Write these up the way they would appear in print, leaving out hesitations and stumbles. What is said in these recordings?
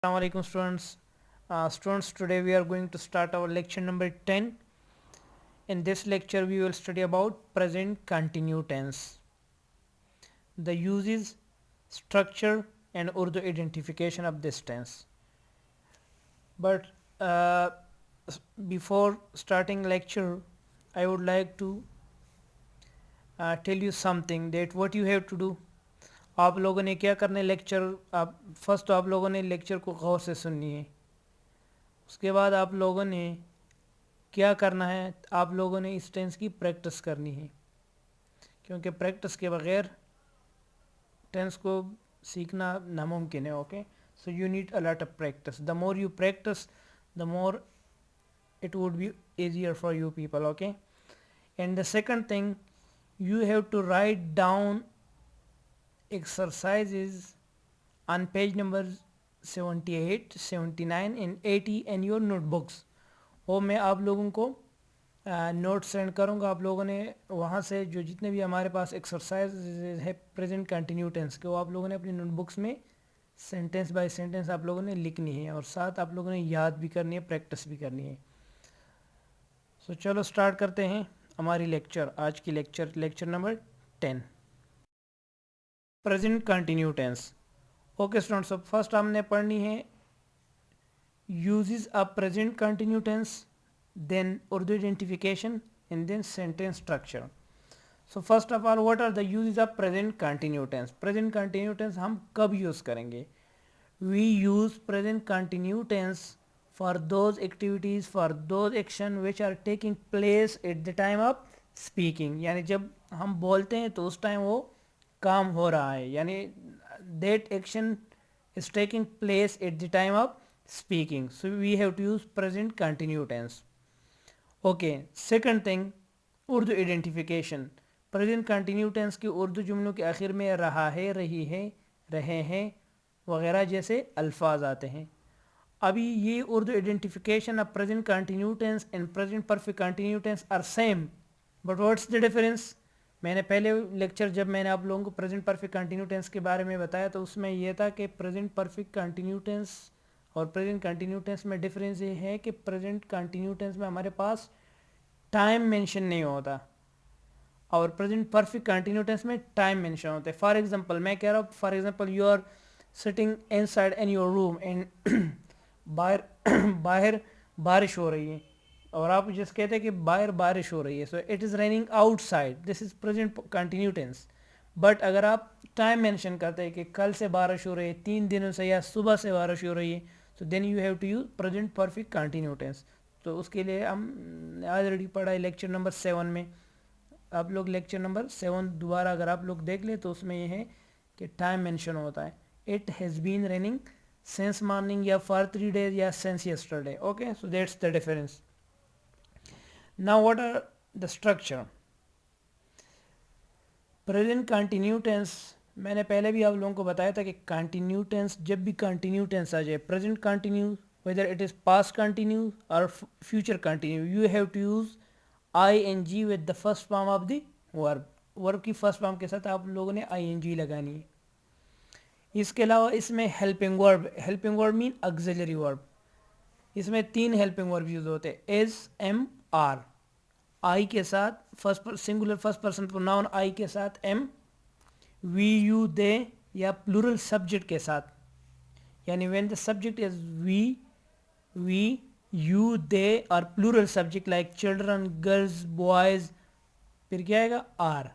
Assalamualaikum students. Students, today we are going to start our lecture number 10. In this lecture we will study about present continuous tense, the uses, structure and Urdu identification of this tense. But uh, before starting lecture I would like to tell you something that what you have to do. आप लोगों ने क्या करना है lecture आप first तो आप लोगों ने लेक्चर को गौर से सुननी है। उसके बाद आप लोगों ने क्या करना है, आप लोगों ने इस टेंस की प्रैक्टिस करनी है, क्योंकि प्रैक्टिस के बगैर टेंस को सीखना नामुमकिन है। Okay, so you need a lot of practice. The more you practice the more it would be easier for you people. Okay, and the second thing, you have to write down exercises on page number 78, 79 and 80 in your notebooks. वो मैं आप लोगों को note send करूँगा। आप लोगों ने वहाँ से जो जितने भी हमारे पास एक्सरसाइज है प्रेजेंट कंटिन्यूस टेंस के, वो आप लोगों ने अपनी नोटबुक्स में सेंटेंस बाय सेंटेंस आप लोगों ने लिखनी है और साथ आप लोगों ने याद भी करनी है, प्रैक्टिस भी करनी है। सो चलो स्टार्ट करते हैं हमारी लेक्चर, आज की lecture number 10, present continuous tense. Okay students, first हमने पढ़नी है uses of present continuous tense, then Urdu identification and then sentence structure. So first of all, what are the uses of present continuous tense? Present continuous tense हम कब use करेंगे? We use present continuous tense for those activities, for those action which are taking place at the time of speaking. यानी जब हम बोलते हैं तो उस टाइम वो काम हो रहा है, यानी that action is taking place at the time of speaking. So we have to use present continuous tense. Okay, second thing, Urdu identification. Present continuous tense की उर्दू जुमलों के आखिर में रहा है, रही है, रहे हैं वगैरह जैसे अल्फाज आते हैं। अभी ये Urdu identification of present continuous tense and present perfect continuous tense are same, but what's the difference? मैंने पहले लेक्चर जब मैंने आप लोगों को प्रेजेंट परफेक्ट कंटिन्यूस टेंस के बारे में बताया तो उसमें यह था कि प्रेजेंट परफेक्ट कंटिन्यूस टेंस और प्रेजेंट कंटिन्यूस टेंस में डिफरेंस ये है कि प्रेजेंट कंटिन्यूस टेंस में हमारे पास टाइम मेंशन नहीं होता और प्रेजेंट परफेक्ट कंटिन्यूस टेंस में टाइम मेंशन होता है। फॉर एग्जांपल मैं कह रहा हूँ, for example you are sitting inside in your room and बाहर बाहर बारिश हो रही है और आप जिस कहते हैं कि बाहर बारिश हो रही है, so it is raining outside, this is present continuous tense. But अगर आप टाइम मेंशन करते हैं कि कल से बारिश हो रही है, 3 दिनों से या सुबह से बारिश हो रही है, so then you have to use present perfect continuous tense. तो उसके लिए हम ऑलरेडी पढ़ा है लेक्चर नंबर 7 में। आप लोग लेक्चर नंबर 7 दोबारा अगर आप लोग देख ले तो उसमें ये है कि टाइम मेंशन होता है, it has been raining since morning या फॉर 3 days या since yesterday. Okay, so that's the difference. Now what are the structure? Present continuous tense मैंने पहले भी आप लोगों को बताया था कि कंटिन्यूस टेंस जब भी कंटिन्यूस टेंस आ जाए, present continuous whether it is past continuous or future continuous, you have to use ing with the first form of the verb. Verb की फर्स्ट फॉर्म के साथ आप लोगों ने ing लगानी है। इसके अलावा इसमें helping verb mean auxiliary verb. इसमें 3 हेल्पिंग वर्ब यूज होते हैं, एज, एम, आर। आई के साथ first singular first person pronoun आई के साथ एम, वी, यू, दे या प्लूरल सब्जेक्ट के साथ, यानी when the subject is we, you, they और plural subject like children, girls, boys, फिर क्या आएगा? आर।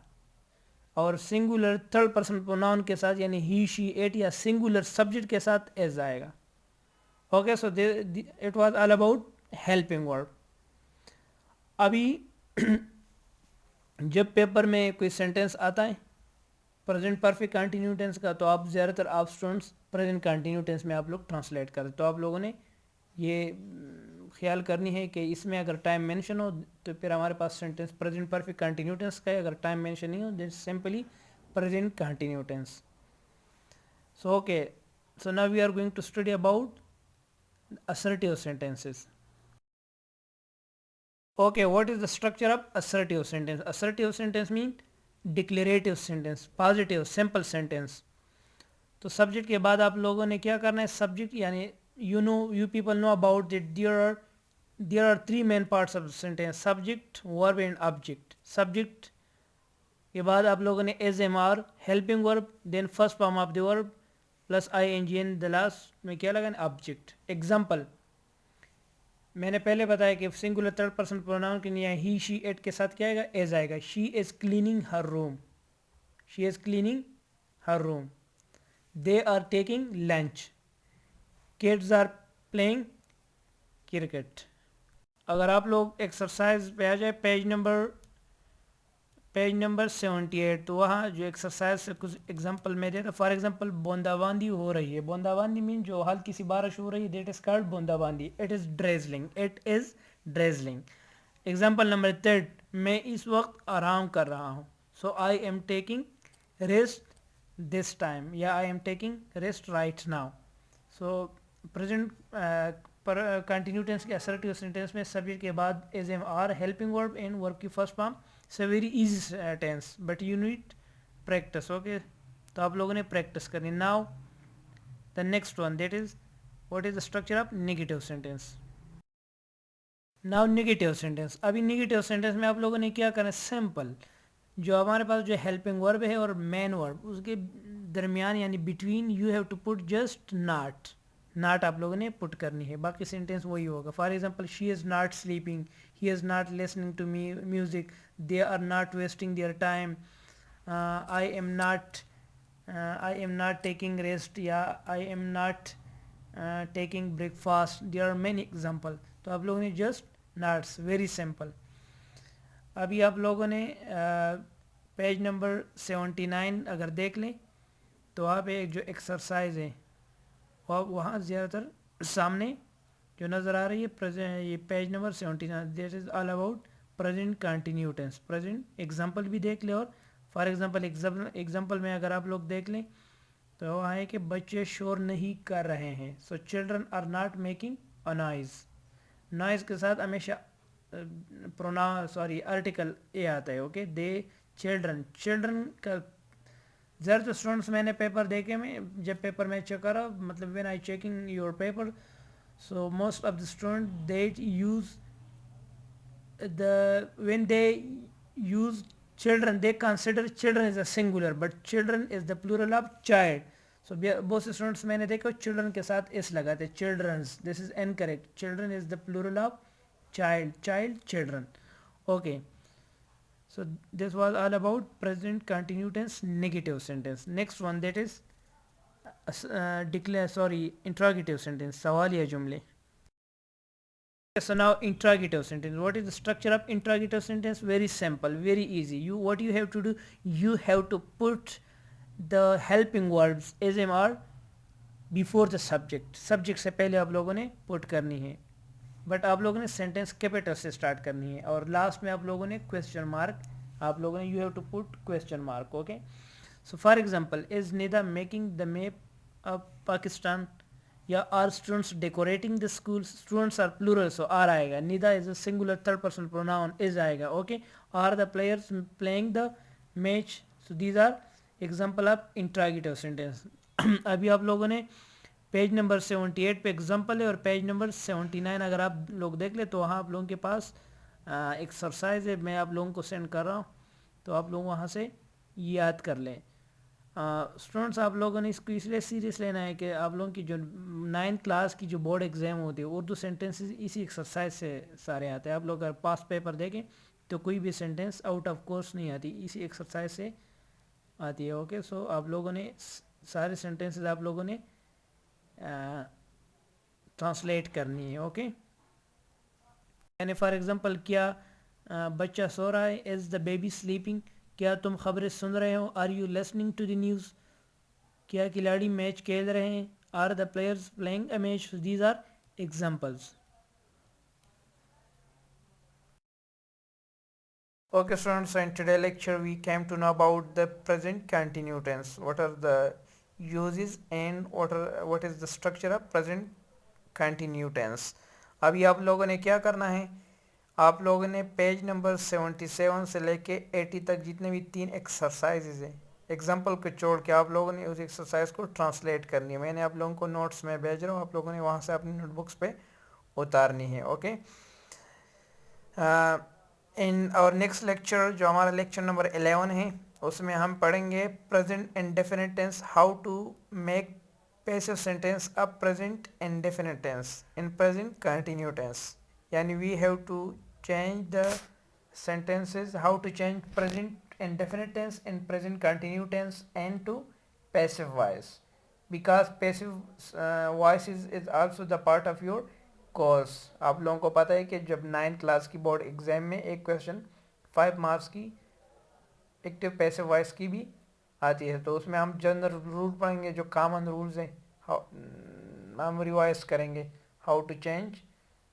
और सिंगुलर थर्ड पर्सन प्रोनाउन के साथ यानी ही, शी, इट या सिंगुलर सब्जेक्ट के साथ एज आएगा। Okay, so it was all about helping verb. अभी जब पेपर में कोई सेंटेंस आता है प्रेजेंट परफेक्ट कंटिन्यूस टेंस का, तो आप ज़्यादातर आप स्टूडेंट्स प्रेजेंट कंटिन्यूस टेंस में आप लोग ट्रांसलेट करते, तो आप लोगों ने ये ख्याल करनी है कि इसमें अगर टाइम मेंशन हो तो फिर हमारे पास sentence present perfect continuous tense का है, अगर टाइम मेंशन नहीं हो then simply present continuous tense. So okay, so now we are going to study about assertive sentences. Okay, what is the structure of assertive sentence? Assertive sentence mean declarative sentence, positive, simple sentence. तो subject के बाद आप लोगों ने क्या करना है, subject यानी you people know about that there are three main parts of the sentence: subject, verb and object. Subject के बाद आप लोगों ने is am are, helping verb, then first form of the verb plus I N G in the last में क्या लगाना, object. Example मैंने पहले बताया कि सिंगुलर थर्ड पर्सन प्रोनाउन के लिए ही शी इट के साथ क्या आएगा, एज आएगा. She is cleaning her room, she is cleaning her room. They are taking lunch, kids are playing cricket. अगर आप लोग एक्सरसाइज पे आ जाए पेज नंबर 78, तो वहाँ जो एक्सरसाइज से कुछ एग्जांपल में देता. फॉर एग्जांपल बूंदाबांदी हो रही है. बूंदाबांदी मीन जो हल्की सी बारिश हो रही है, दैट इज कॉल्ड बूंदाबांदी. It is drizzling, it is drizzling. Example number 3, मैं इस वक्त आराम कर रहा हूँ. So I am taking rest this time, या I am taking rest right now. So present पर कंटिन्यू टेंस के असर्टिव सेंटेंस में सब्जेक्ट के बाद is am are, helping verb and verb की first form. It's a very easy tense but you need practice. Okay, तो आप लोगों ने प्रैक्टिस करनी. Now the next one, that is what is the structure of negative sentence. Now negative sentence. अभी negative sentence में आप लोगों ने क्या करना है, सिंपल जो हमारे पास जो हेल्पिंग वर्ब है और मेन वर्ब, उसके दरमियान यानी between you have to put just not. Not आप लोगों ने पुट करनी है, बाकी सेंटेंस वही होगा. For example she is not sleeping, he is not listening to music, they are not wasting their time, I am not taking rest, या I am not taking breakfast. There are many example. तो आप लोगों ने just knots, very simple. अभी आप लोगों ने page number 79 अगर देख लें, तो वहाँ पे एक जो एक्सरसाइज है वहाँ ज़्यादातर सामने जो नज़र आ रही है प्रेजेंट, ये page number 79, this is all about present continue tense. Present example भी देख ले, और फॉर एग्जांपल में अगर आप लोग देख लें तो वहाँ है कि बच्चे शोर नहीं कर रहे हैं. So children are not making a noise. Noise के साथ हमेशा आर्टिकल ए आता है. ओके, दे चिल्ड्रन का ज़रा तो स्टूडेंट्स मैंने पेपर देखे में, जब पेपर मैं चेक करा, मतलब when I checking your paper, so most of the student they use when they use children, they consider children is a singular, but children is the plural of child. So बहुत से students मैंने देखा children के साथ S लगाते, childrens. This is incorrect. Children is the plural of child, children. Okay, so this was all about present continuous tense negative sentence. Next one, that is interrogative sentence, सवालिया जुमले. So now interrogative sentence. What is the structure of interrogative sentence? Very simple, very easy. What you have to do, you have to put the helping verbs SMR before the subject. Subject से पहले आप लोगों ने put करनी है, but आप लोगों ने सेंटेंस कैपिटल से स्टार्ट करनी है, और लास्ट में आप लोगों ने क्वेश्चन मार्क, आप लोगों ने you have to put question mark. Okay, so for example, is Nida making the map of Pakistan, या are students decorating the school. Students are plural, so are आएगा. Nida is a singular third person pronoun, is आएगा. Okay, are the players playing the match. So these are example of interrogative sentence. अभी आप लोगों ने page number 78 पे example है, और page number 79 अगर आप लोग देख ले तो वहाँ आप लोगों के पास एक्सरसाइज है, मैं आप लोगों को सेंड कर रहा हूँ, तो आप लोग वहाँ से याद कर लें. स्टूडेंट्स, आप लोगों ने इसको इसलिए सीरियस लेना है कि आप लोगों की जो 9th क्लास की जो बोर्ड एग्ज़ाम होती है, उर्दू सेंटेंसेस इसी एक्सरसाइज से सारे आते हैं. आप लोग अगर पास पेपर देखें तो कोई भी सेंटेंस आउट ऑफ कोर्स नहीं आती, इसी एक्सरसाइज से आती है. ओके, सो आप लोगों ने सारे सेंटेंसेस आप लोगों ने ट्रांसलेट करनी है. ओके, यानी फॉर एग्जांपल, क्या बच्चा सो रहा है, इज़ द बेबी स्लीपिंग, क्या तुम खबरें सुन रहे हो, are you listening to the news, क्या खिलाड़ी मैच खेल रहे हैं, are the players playing a match. These are examples. Okay students, in today's lecture we came to know about the present continuous tense. What are the uses and what is the structure of present continuous tense. अभी आप लोगों ने क्या करना है, आप लोगों ने पेज नंबर 77 से लेके 80 तक जितने भी 3 एक्सरसाइजेज हैं, एग्जाम्पल को छोड़ के आप लोगों ने उस एक्सरसाइज को ट्रांसलेट करनी है। मैंने आप लोगों को नोट्स में भेज रहा हूँ, आप लोगों ने वहाँ से अपनी नोटबुक्स पे उतारनी है। ओके, इन और नेक्स्ट लेक्चर जो हमारा लेक्चर नंबर 11 है, उसमें हम पढ़ेंगे present indefinite tense, how to make passive sentence a present indefinite tense in present continue tense. यानी we have to change the sentences, how to change present indefinite tense in present continue tense and to passive voice, because passive voice is also the part of your course। आप लोगों को पता है कि जब 9th class की board exam में एक क्वेश्चन 5 मार्क्स की एक्टिव पैसिव वॉइस की भी आती है, तो उसमें हम जनरल रूल पढ़ेंगे, जो कॉमन रूल्स हैं हम रिवाइज करेंगे, how to change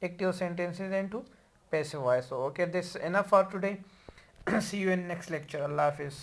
active sentences into passive voice। So okay, this enough for today। See you in next lecture। Allah Hafiz।